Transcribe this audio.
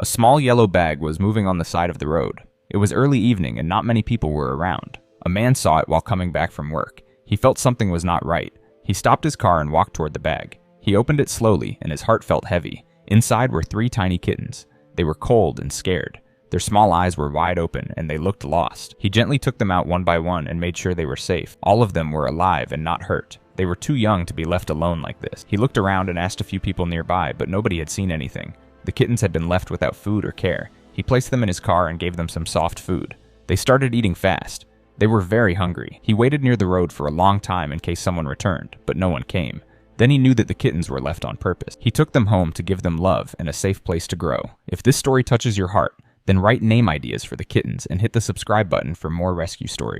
A small yellow bag was moving on the side of the road. It was early evening and not many people were around. A man saw it while coming back from work. He felt something was not right. He stopped his car and walked toward the bag. He opened it slowly and his heart felt heavy. Inside were 3 tiny kittens. They were cold and scared. Their small eyes were wide open and they looked lost. He gently took them out one by one and made sure they were safe. All of them were alive and not hurt. They were too young to be left alone like this. He looked around and asked a few people nearby, but nobody had seen anything. The kittens had been left without food or care. He placed them in his car and gave them some soft food. They started eating fast. They were very hungry. He waited near the road for a long time in case someone returned, but no one came. Then he knew that the kittens were left on purpose. He took them home to give them love and a safe place to grow. If this story touches your heart, then write name ideas for the kittens and hit the subscribe button for more rescue stories.